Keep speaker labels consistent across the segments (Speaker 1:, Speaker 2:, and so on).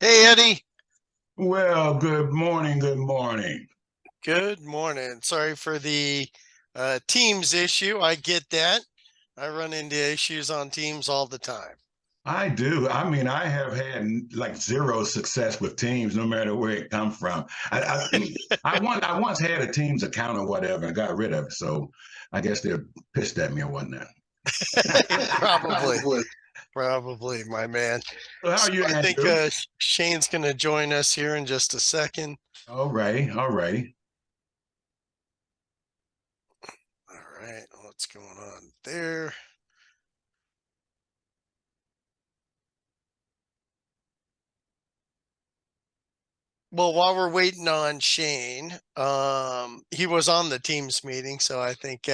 Speaker 1: Hey, Eddie.
Speaker 2: Well, good morning. Good morning.
Speaker 1: Good morning. Sorry for the Teams issue. I get that. I run into issues on Teams all the time.
Speaker 2: I do. I mean, I have had like zero success with Teams, no matter where it come from. I once had a Teams account or whatever and got rid of it. So I guess they're pissed at me or whatnot.
Speaker 1: Probably, probably, my man.
Speaker 2: So how
Speaker 1: So
Speaker 2: are you,
Speaker 1: I think
Speaker 2: Andrew?
Speaker 1: Shane's going to join us here in just a second.
Speaker 2: All righty, all righty.
Speaker 1: All right, what's going on there? Well, while we're waiting on Shane, he was on the Teams meeting, so I think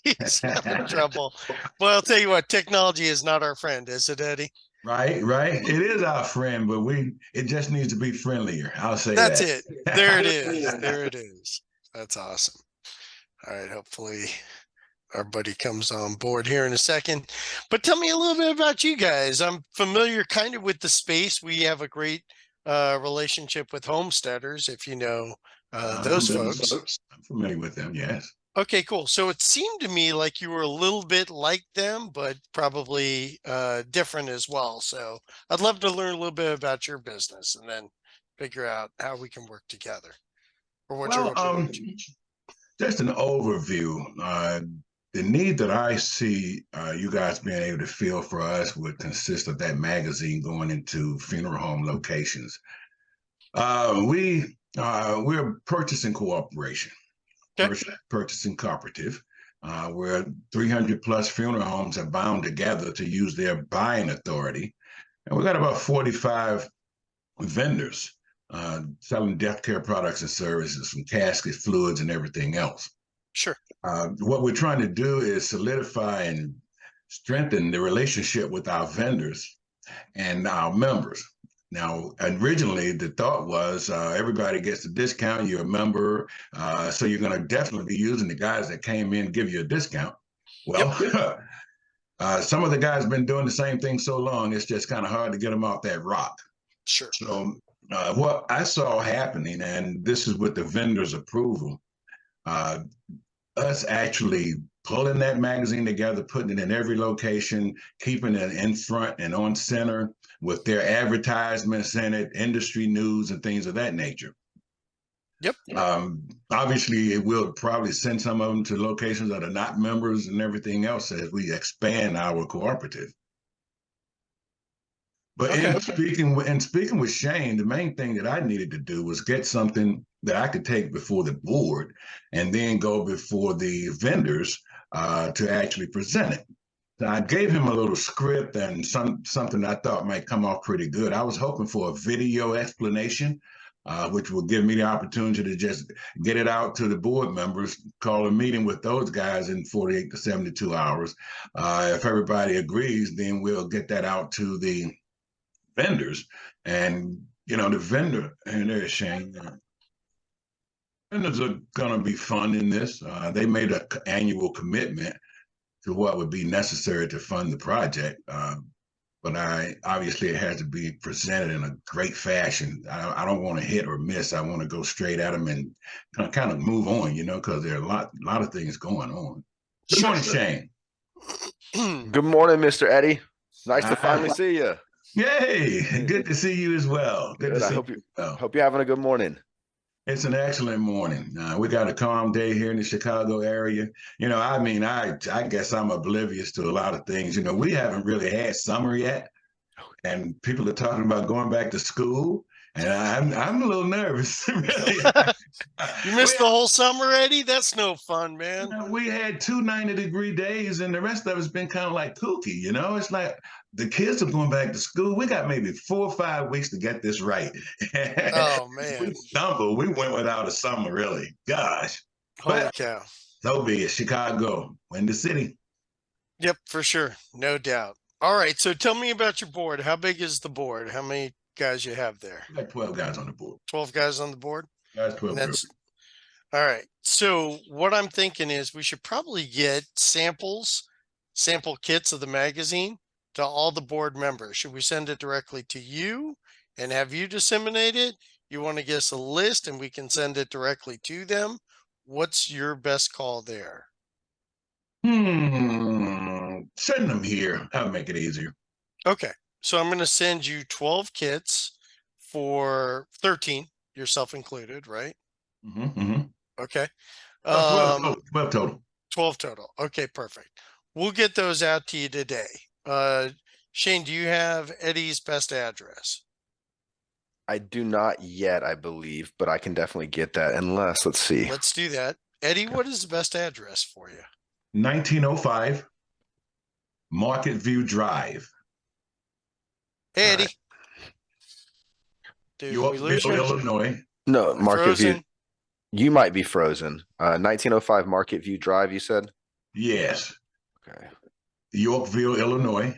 Speaker 1: he's having trouble. Well, I'll tell you what, technology is not our friend, is it, Eddie?
Speaker 2: Right, right. It is our friend, but it just needs to be friendlier. I'll say
Speaker 1: That's
Speaker 2: that.
Speaker 1: it. There it is. There it is. That's awesome. All right. Hopefully, our buddy comes on board here in a second. But tell me a little bit about you guys. I'm familiar kind of with the space. We have a great relationship with homesteaders, if you know those folks.
Speaker 2: I'm familiar with them, yes.
Speaker 1: Okay, cool. So it seemed to me like you were a little bit like them, but probably different as well. So I'd love to learn a little bit about your business and then figure out how we can work together or what you're
Speaker 2: Well,
Speaker 1: hoping to
Speaker 2: just an overview. The need that I see you guys being able to fill for us would consist of that magazine going into funeral home locations. We're a purchasing cooperation,
Speaker 1: Okay.
Speaker 2: purchasing cooperative, where 300 plus funeral homes are bound together to use their buying authority, and we got about 45 vendors selling death care products and services, from caskets, fluids, and everything else.
Speaker 1: Sure.
Speaker 2: What we're trying to do is solidify and strengthen the relationship with our vendors and our members. Now, originally, the thought was everybody gets a discount, you're a member, so you're going to definitely be using the guys that came in give you a discount.
Speaker 1: Yep.
Speaker 2: Well, some of the guys have been doing the same thing so long, it's just kind of hard to get them off that rock.
Speaker 1: Sure.
Speaker 2: So, what I saw happening, and this is with the vendor's approval, uh, us actually pulling that magazine together, putting it in every location, keeping it in front and on center with their advertisements in it, industry news, and things of that nature.
Speaker 1: Yep.
Speaker 2: Obviously, it will probably send some of them to locations that are not members and everything else as we expand our cooperative. But
Speaker 1: Okay.
Speaker 2: in speaking with Shane, the main thing that I needed to do was get something that I could take before the board and then go before the vendors to actually present it. So I gave him a little script and something I thought might come off pretty good. I was hoping for a video explanation, which will give me the opportunity to just get it out to the board members, call a meeting with those guys in 48 to 72 hours. If everybody agrees, then we'll get that out to the vendors. And the vendor, and there's Shane. Vendors are going to be funding this. They made an annual commitment to what would be necessary to fund the project. But I obviously it has to be presented in a great fashion. I don't want to hit or miss. I want to go straight at them and kind of move on, because there are a lot of things going on. Good
Speaker 1: Sure.
Speaker 2: morning, Shane.
Speaker 3: Good morning, Mr. Eddie. Nice to finally
Speaker 2: Uh,
Speaker 3: see you.
Speaker 2: Yay! Good to see you as well. Good to
Speaker 3: Good. I
Speaker 2: see
Speaker 3: hope
Speaker 2: you
Speaker 3: you
Speaker 2: as well.
Speaker 3: hope you're having a good morning.
Speaker 2: It's an excellent morning. We got a calm day here in the Chicago area. I mean, I guess I'm oblivious to a lot of things. We haven't really had summer yet, and people are talking about going back to school, and I'm a little nervous, really.
Speaker 1: You
Speaker 2: we
Speaker 1: missed the whole summer, Eddie? That's no fun, man.
Speaker 2: we had two 90-degree days, and the rest of it's been kind of like kooky. It's like the kids are going back to school. We got maybe 4 or 5 weeks to get this right.
Speaker 1: Oh,
Speaker 2: We
Speaker 1: man.
Speaker 2: stumbled. We went without a summer, really. Gosh.
Speaker 1: Holy
Speaker 2: But
Speaker 1: cow.
Speaker 2: so be it. Chicago, win the city.
Speaker 1: Yep, for sure. No doubt. All right. So tell me about your board. How big is the board? How many guys you have there?
Speaker 2: We got 12 guys on the board.
Speaker 1: 12 guys on the board?
Speaker 2: That's
Speaker 1: And
Speaker 2: 12
Speaker 1: that's
Speaker 2: perfect.
Speaker 1: all right. So what I'm thinking is we should probably get sample kits of the magazine to all the board members. Should we send it directly to you? and have you disseminate it? You want to give us a list and we can send it directly to them? What's your best call there?
Speaker 2: Send them here. That'll make it easier.
Speaker 1: Okay. So I'm going to send you 12 kits for 13, yourself included, right?
Speaker 2: Mm-hmm.
Speaker 1: Okay.
Speaker 2: 12 total. 12 total.
Speaker 1: 12 total. Okay, perfect. We'll get those out to you today. Shane, do you have Eddie's best address?
Speaker 3: I do not yet, I believe, but I can definitely get that unless, let's see.
Speaker 1: Let's do that. Eddie, what is the best address for you?
Speaker 2: 1905 Market View Drive.
Speaker 1: Hey, Eddie.
Speaker 3: Right.
Speaker 1: Did we lose
Speaker 2: Yorkville,
Speaker 1: you?
Speaker 2: Illinois.
Speaker 3: No, Market View.
Speaker 1: Frozen?
Speaker 3: You might be frozen. 1905 Market View Drive, you said?
Speaker 2: Yes.
Speaker 3: Okay.
Speaker 2: Yorkville, Illinois.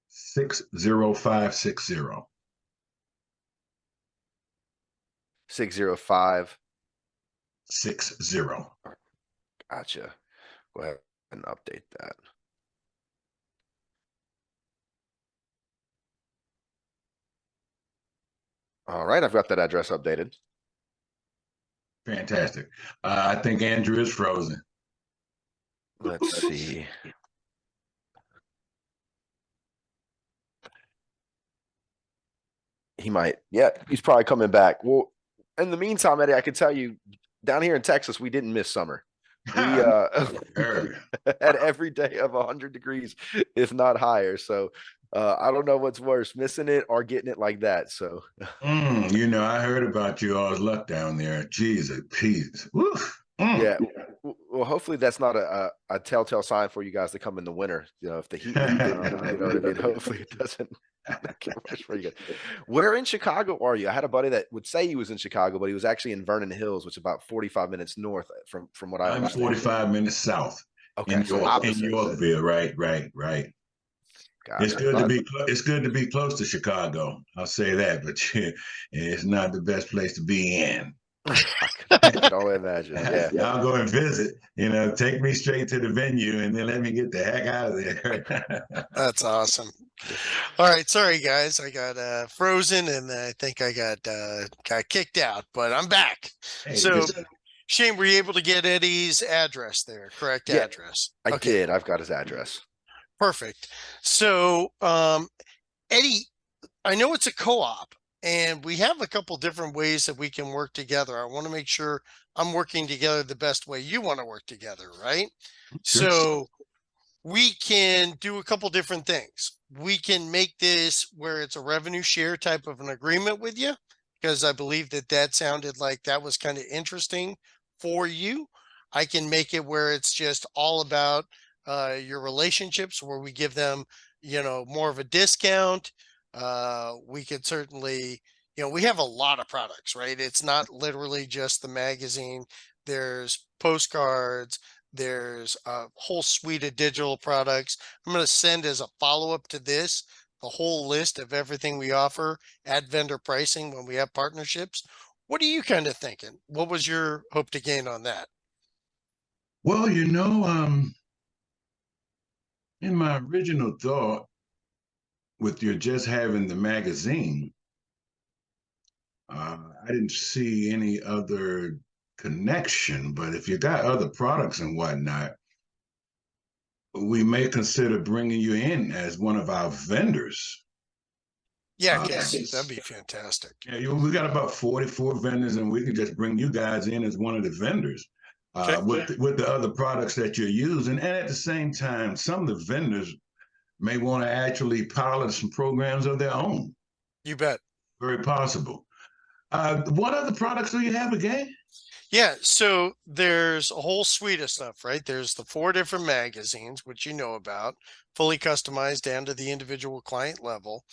Speaker 2: 60560.
Speaker 3: 605.
Speaker 2: 60.
Speaker 3: Gotcha. Go ahead and update that. All right, I've got that address updated.
Speaker 2: Fantastic. I think Andrew is frozen.
Speaker 3: Let's see. He might. Yeah, he's probably coming back. Well, in the meantime, Eddie, I can tell you, down here in Texas, we didn't miss summer. We had every day of 100 degrees, if not higher. So I don't know what's worse, missing it or getting it like that. So
Speaker 2: I heard about you all's luck down there. Jesus, peace.
Speaker 3: Yeah. Well, hopefully that's not a telltale sign for you guys to come in the winter. If the heat, you know what I mean? Hopefully it doesn't get worse for you guys. Where in Chicago are you? I had a buddy that would say he was in Chicago, but he was actually in Vernon Hills, which is about 45 minutes north from what I
Speaker 2: I'm
Speaker 3: understand.
Speaker 2: 45 minutes south.
Speaker 3: Okay,
Speaker 2: in
Speaker 3: so
Speaker 2: Yorkville, right.
Speaker 3: Gotcha.
Speaker 2: It's good to be close to Chicago. I'll say that, but it's not the best place to be in.
Speaker 3: I can only imagine. Yeah.
Speaker 2: I'll go and visit. Take me straight to the venue and then let me get the heck out of there.
Speaker 1: That's awesome. All right, sorry guys, I got frozen and I think I got kicked out, but I'm back.
Speaker 2: Hey,
Speaker 1: so, Shane, were you able to get Eddie's address there? Correct address?
Speaker 3: I did. I've got his address.
Speaker 1: Perfect. So, Eddie, I know it's a co-op and we have a couple different ways that we can work together. I want to make sure I'm working together the best way you want to work together, right?
Speaker 2: Sure.
Speaker 1: So we can do a couple different things. We can make this where it's a revenue share type of an agreement with you, because I believe that sounded like that was kind of interesting for you. I can make it where it's just all about your relationships, where we give them, more of a discount. We could certainly, we have a lot of products, right? It's not literally just the magazine. There's postcards. There's a whole suite of digital products. I'm going to send as a follow-up to this, the whole list of everything we offer at vendor pricing when we have partnerships. What are you kind of thinking? What was your hope to gain on that?
Speaker 2: Well, in my original thought, with your just having the magazine, I didn't see any other connection. But if you got other products and whatnot, we may consider bringing you in as one of our vendors.
Speaker 1: Yeah, that'd be fantastic.
Speaker 2: Yeah, we got about 44 vendors, and we can just bring you guys in as one of the vendors. With the other products that you're using. And at the same time, some of the vendors may want to actually pilot some programs of their own.
Speaker 1: You bet.
Speaker 2: Very possible. What other products do you have again?
Speaker 1: Yeah, so there's a whole suite of stuff, right? There's the 4 different magazines, which you know about, fully customized down to the individual client level.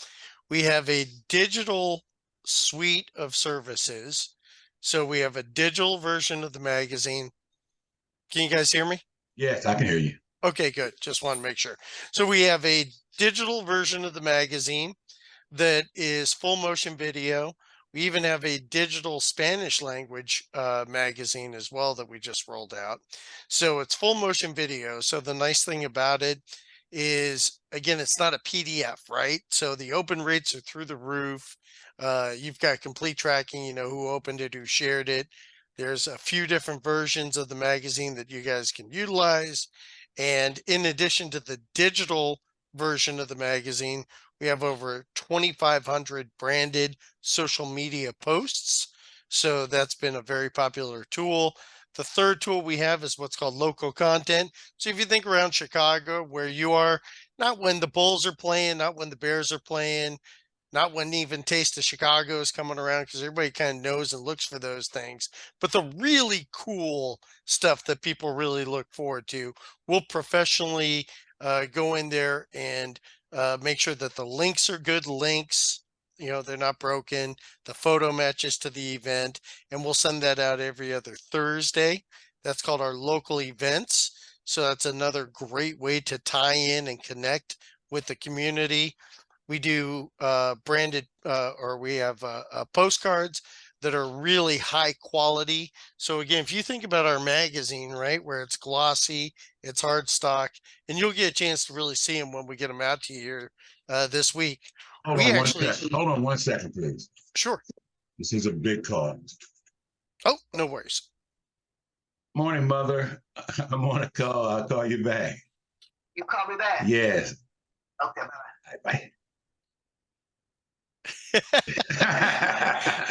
Speaker 1: We have a digital suite of services. So we have a digital version of the magazine. Can you guys hear me?
Speaker 2: Yes, I can hear you.
Speaker 1: Okay, good. Just want to make sure. So we have a digital version of the magazine that is full motion video. We even have a digital Spanish language magazine as well that we just rolled out. So it's full motion video. So the nice thing about it is, again, it's not a PDF, right? So the open rates are through the roof. You've got complete tracking, you know, who opened it, who shared it. There's a few different versions of the magazine that you guys can utilize. And in addition to the digital version of the magazine, we have over 2,500 branded social media posts. So that's been a very popular tool. The third tool we have is what's called local content. So if you think around Chicago, where you are, not when the Bulls are playing, not when the Bears are playing, not when even Taste of Chicago is coming around, because everybody kind of knows and looks for those things. But the really cool stuff that people really look forward to, we'll professionally go in there and make sure that the links are good links. You know, they're not broken. The photo matches to the event, and we'll send that out every other Thursday. That's called our local events. So that's another great way to tie in and connect with the community. We do branded or we have postcards that are really high quality. So again, if you think about our magazine, right, where it's glossy, it's hard stock, and you'll get a chance to really see them when we get them out to you here this week.
Speaker 2: Hold
Speaker 1: We
Speaker 2: on
Speaker 1: actually,
Speaker 2: one second. Hold on 1 second, please.
Speaker 1: sure.
Speaker 2: This is a big call.
Speaker 1: Oh, no worries.
Speaker 2: Morning, mother. I'm on a call. I'll call you back.
Speaker 4: You call me back?
Speaker 2: Yes.
Speaker 4: Okay, bye.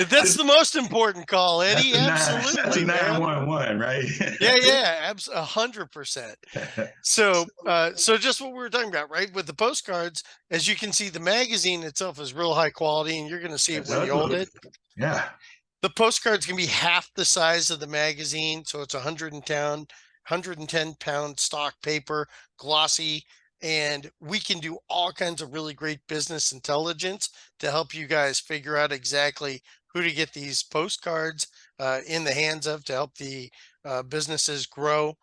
Speaker 1: That's the most important call, Eddie. Absolutely,
Speaker 2: that's
Speaker 1: man.
Speaker 2: 911, right?
Speaker 1: Yeah, 100%. So, so just what we were talking about, right? With the postcards, as you can see, the magazine itself is real high quality, and you're going to see it when you hold it.
Speaker 2: Yeah.
Speaker 1: The postcards can be half the size of the magazine, so it's 110 pound stock paper, glossy, and we can do all kinds of really great business intelligence to help you guys figure out exactly who to get these postcards in the hands of to help the businesses grow.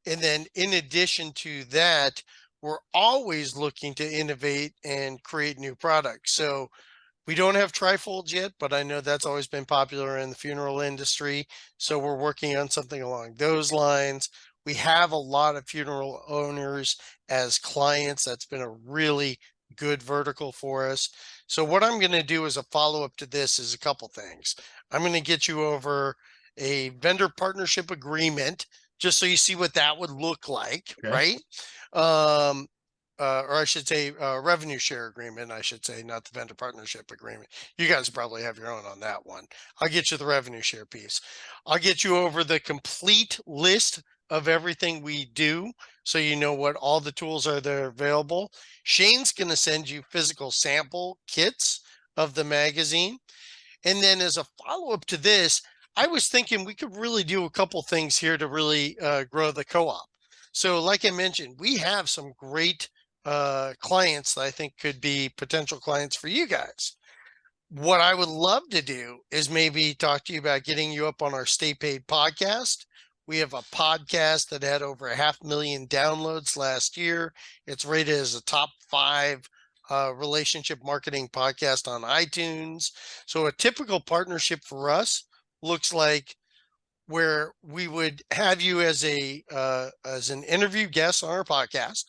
Speaker 1: And then in addition to that, we're always looking to innovate and create new products. So we don't have trifolds yet, but I know that's always been popular in the funeral industry. So we're working on something along those lines. We have a lot of funeral owners as clients. That's been a really good vertical for us. So what I'm going to do as a follow-up to this is a couple things. I'm going to get you over a vendor partnership agreement, just so you see what that would look like,
Speaker 2: Okay.
Speaker 1: right? Or I should say revenue share agreement, I should say, not the vendor partnership agreement. You guys probably have your own on that one. I'll get you the revenue share piece. I'll get you over the complete list of everything we do, so you know what all the tools are that are available. Shane's going to send you physical sample kits of the magazine. And then as a follow-up to this, I was thinking we could really do a couple things here to really grow the co-op. So like I mentioned, we have some great clients that I think could be potential clients for you guys. What I would love to do is maybe talk to you about getting you up on our Stay Paid podcast. We have a podcast that had over 500,000 downloads last year. It's rated as a top 5 relationship marketing podcast on iTunes. So a typical partnership for us looks like where we would have you as an interview guest on our podcast.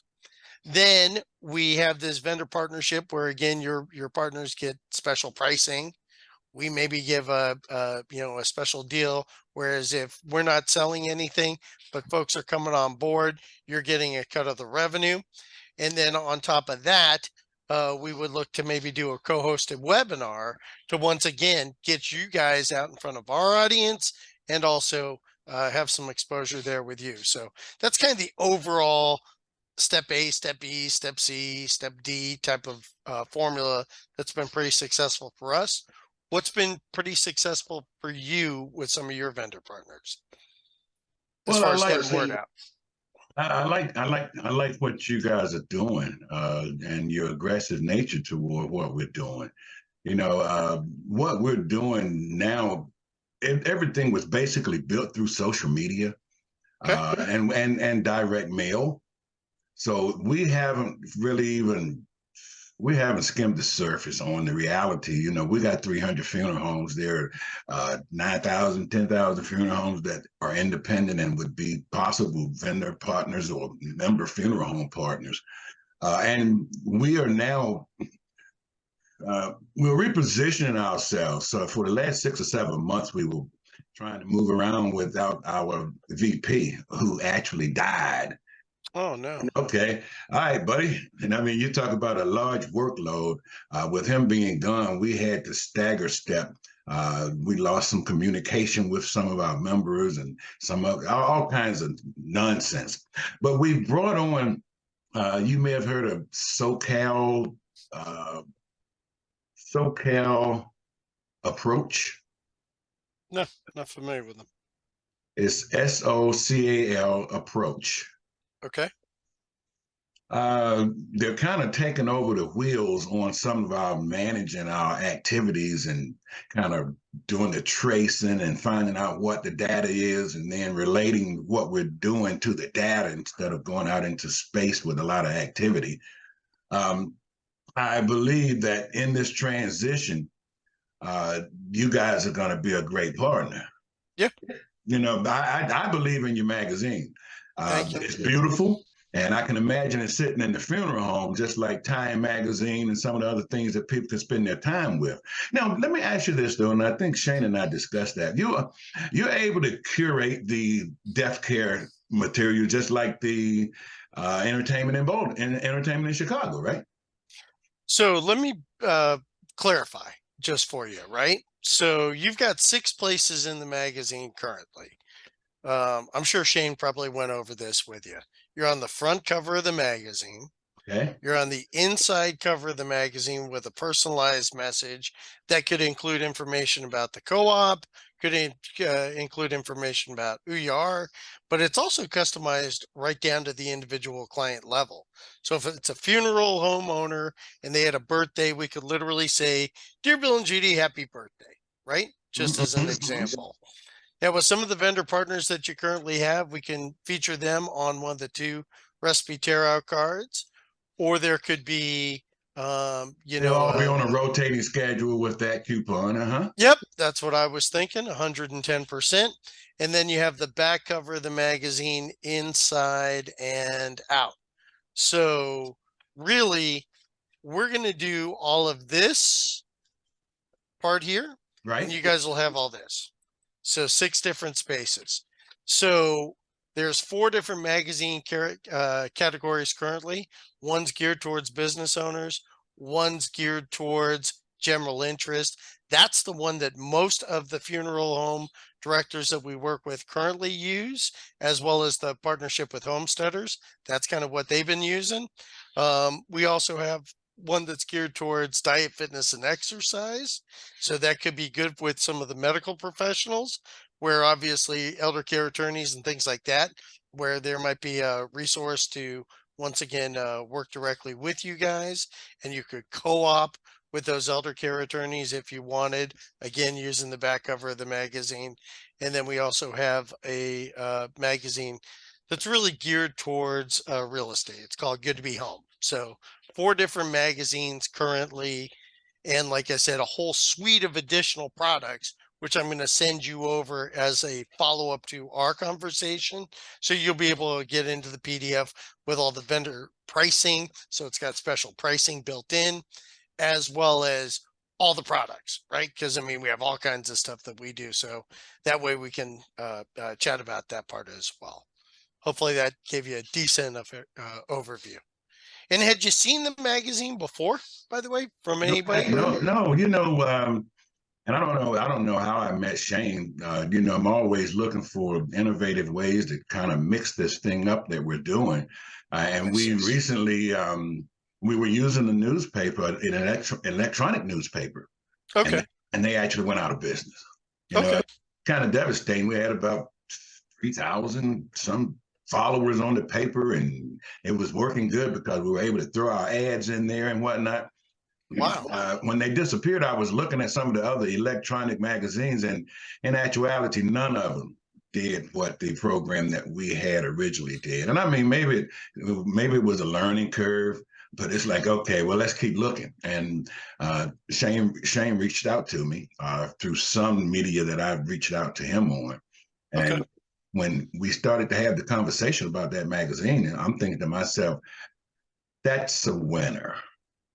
Speaker 1: Then we have this vendor partnership where again your partners get special pricing. We maybe give a special deal, whereas if we're not selling anything but folks are coming on board, you're getting a cut of the revenue. And then on top of that, we would look to maybe do a co-hosted webinar to once again get you guys out in front of our audience and also have some exposure there with you. So that's kind of the overall step A, step B, step C, step D type of formula that's been pretty successful for us. What's been pretty successful for you with some of your vendor partners as far as getting word out?
Speaker 2: I like what you guys are doing and your aggressive nature toward what we're doing. You know, what we're doing now, everything was basically built through social media and direct mail. So we haven't skimmed the surface on the reality. You know, we got 300 funeral homes. There are 9,000, 10,000 funeral homes that are independent and would be possible vendor partners or member funeral home partners. And we are now we're repositioning ourselves. So for the last 6 or 7 months, we were trying to move around without our VP, who actually died.
Speaker 1: Oh no.
Speaker 2: Okay. All right, buddy. And I mean, you talk about a large workload. With him being gone, we had to stagger step. We lost some communication with some of our members and some of all kinds of nonsense. But we brought on, you may have heard of SoCal Approach.
Speaker 1: No, not familiar with them.
Speaker 2: It's SoCal Approach.
Speaker 1: Okay.
Speaker 2: They're kind of taking over the wheels on some of our managing our activities and kind of doing the tracing and finding out what the data is and then relating what we're doing to the data instead of going out into space with a lot of activity. I believe that in this transition, you guys are going to be a great partner.
Speaker 1: Yeah.
Speaker 2: You know, I believe in your magazine.
Speaker 1: Thank you.
Speaker 2: It's beautiful. And I can imagine it sitting in the funeral home, just like Time Magazine and some of the other things that people can spend their time with. Now, let me ask you this, though, and I think Shane and I discussed that. You're able to curate the death care material just like the entertainment in Chicago, right?
Speaker 1: So let me clarify just for you, right? So you've got 6 places in the magazine currently. I'm sure Shane probably went over this with you. You're on the front cover of the magazine.
Speaker 2: Okay.
Speaker 1: You're on the inside cover of the magazine with a personalized message that could include information about the co-op, could include information about who you are, but it's also customized right down to the individual client level. So if it's a funeral homeowner and they had a birthday, we could literally say, "Dear Bill and Judy, happy birthday," right? Just as an example. Now, with some of the vendor partners that you currently have, we can feature them on one of the 2 recipe tear-out cards, or there could be,
Speaker 2: They'll all be on a rotating schedule with that coupon,
Speaker 1: Yep, that's what I was thinking, 110%. And then you have the back cover of the magazine inside and out. So really, we're going to do all of this part here,
Speaker 2: right?
Speaker 1: and you guys will have all this. So 6 different spaces. So there's 4 different magazine categories currently. One's geared towards business owners. One's geared towards general interest. That's the one that most of the funeral home directors that we work with currently use, as well as the partnership with homesteaders. That's kind of what they've been using. We also have one that's geared towards diet, fitness, and exercise. So that could be good with some of the medical professionals, where obviously elder care attorneys and things like that, where there might be a resource to once again work directly with you guys, and you could co-op with those elder care attorneys if you wanted, again using the back cover of the magazine. And then we also have a magazine that's really geared towards real estate. It's called Good to Be Home. So 4 different magazines currently, and like I said, a whole suite of additional products, which I'm going to send you over as a follow-up to our conversation. So you'll be able to get into the PDF with all the vendor pricing. So it's got special pricing built in, as well as all the products, right? Because I mean, we have all kinds of stuff that we do. So that way we can chat about that part as well. Hopefully that gave you a decent overview. And had you seen the magazine before, by the way, from anybody?
Speaker 2: No. You know, and I don't know how I met Shane. You know, I'm always looking for innovative ways to kind of mix this thing up that we're doing. And we recently we were using the newspaper, an electronic newspaper.
Speaker 1: Okay.
Speaker 2: And they actually went out of business. You know, kind of devastating. We had about 3,000 some followers on the paper, and it was working good because we were able to throw our ads in there and whatnot.
Speaker 1: Wow.
Speaker 2: When they disappeared, I was looking at some of the other electronic magazines, and in actuality, none of them did what the program that we had originally did. And I mean, maybe it was a learning curve, but it's like, okay, well, let's keep looking. And Shane reached out to me through some media that I've reached out to him on. And when we started to have the conversation about that magazine, I'm thinking to myself, That's a winner.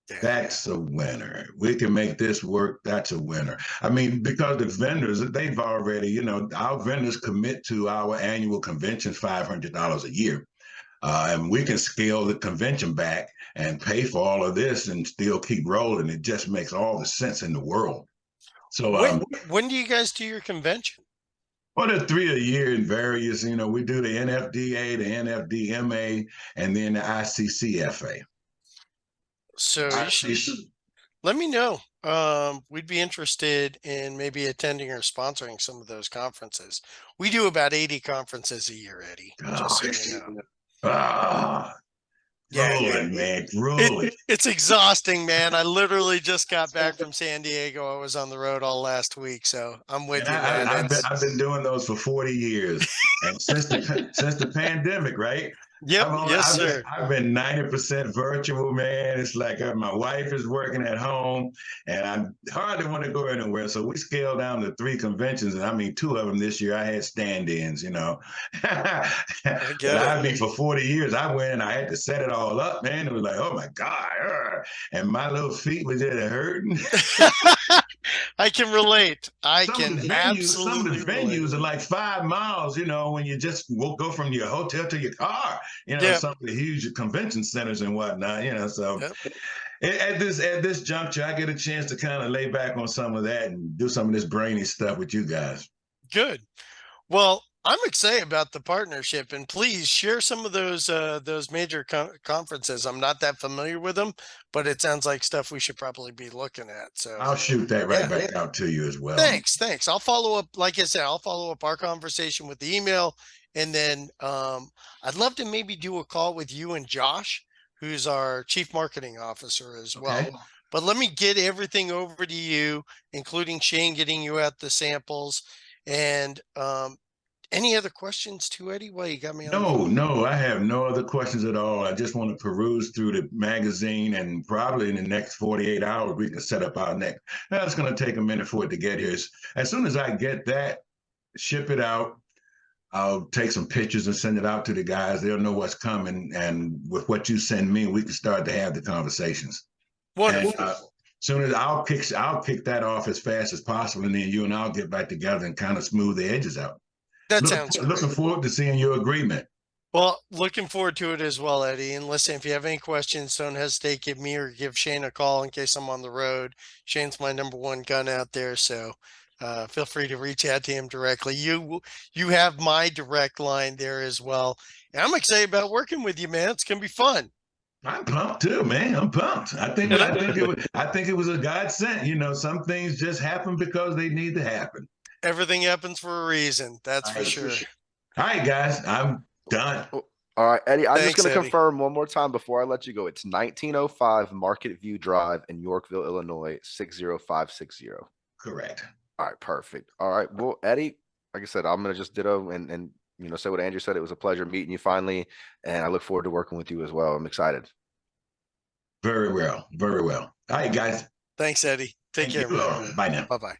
Speaker 1: Yeah.
Speaker 2: That's a winner. We can make this work. That's a winner. I mean, because the vendors, they've already, our vendors commit to our annual convention $500 a year. And we can scale the convention back and pay for all of this and still keep rolling. It just makes all the sense in the world. So,
Speaker 1: when do you guys do your convention?
Speaker 2: well, there are 3 a year in various, we do the NFDA, the NFDMA, and then the ICCFA.
Speaker 1: So you should let me know. We'd be interested in maybe attending or sponsoring some of those conferences. We do about 80 conferences a year, Eddie. Just so you know.
Speaker 2: Grueling, man, grueling.
Speaker 1: It's exhausting, man. I literally just got back from San Diego. I was on the road all last week, so I'm with you, man.
Speaker 2: I've been doing those for 40 years, and since the pandemic, right?
Speaker 1: Yep. Yes, sir.
Speaker 2: I've been 90% virtual, man. It's like my wife is working at home, and I hardly want to go anywhere. So we scaled down to 3 conventions, and I mean, 2 of them this year I had stand-ins.
Speaker 1: I get it.
Speaker 2: I mean, for 40 years I went and I had to set it all up, man. It was like, oh my God, and my little feet was just hurting.
Speaker 1: I can relate.
Speaker 2: Some of the venues are like 5 miles, when you just go from your hotel to your car, some of the huge convention centers and whatnot, so at this juncture, I get a chance to kind of lay back on some of that and do some of this brainy stuff with you guys.
Speaker 1: Good. Well, I'm excited about the partnership, and please share some of those major conferences. I'm not that familiar with them, but it sounds like stuff we should probably be looking at. So
Speaker 2: I'll shoot that back out to you as well.
Speaker 1: Thanks. I'll follow up. Like I said, I'll follow up our conversation with the email, and then I'd love to maybe do a call with you and Josh, who's our chief marketing officer as well.
Speaker 2: Okay.
Speaker 1: But let me get everything over to you, including Shane getting you out the samples. And any other questions too, Eddie? Well, you got me on.
Speaker 2: No, I have no other questions at all. I just want to peruse through the magazine, and probably in the next 48 hours, we can set up our next. Now, it's going to take a minute for it to get here. As soon as I get that, ship it out. I'll take some pictures and send it out to the guys. They'll know what's coming. And with what you send me, we can start to have the conversations.
Speaker 1: Wonderful.
Speaker 2: And, soon as I'll kick that off as fast as possible, and then you and I'll get back together and kind of smooth the edges out.
Speaker 1: That sounds great.
Speaker 2: Looking forward to seeing your agreement.
Speaker 1: Well, looking forward to it as well, Eddie. And listen, if you have any questions, don't hesitate. Give me or give Shane a call in case I'm on the road. Shane's my #1 gun out there, so feel free to reach out to him directly. You have my direct line there as well. And I'm excited about working with you, man. It's gonna be fun.
Speaker 2: I'm pumped too, man. I'm pumped. I think it was a godsend. Some things just happen because they need to happen.
Speaker 1: Everything happens for a reason. That's for sure.
Speaker 2: All right, guys, I'm done.
Speaker 3: All right, Eddie, I'm
Speaker 1: Thanks,
Speaker 3: just going to
Speaker 1: Eddie.
Speaker 3: confirm one more time before I let you go. It's 1905 Market View Drive in Yorkville, Illinois, 60560.
Speaker 2: Correct.
Speaker 3: All right, perfect. All right, well, Eddie, like I said, I'm going to just ditto and say what Andrew said. It was a pleasure meeting you finally, and I look forward to working with you as well. I'm excited.
Speaker 2: Very well. Very well. All right, guys.
Speaker 1: Thanks, Eddie. Take care.
Speaker 2: Bye now.
Speaker 1: Bye-bye.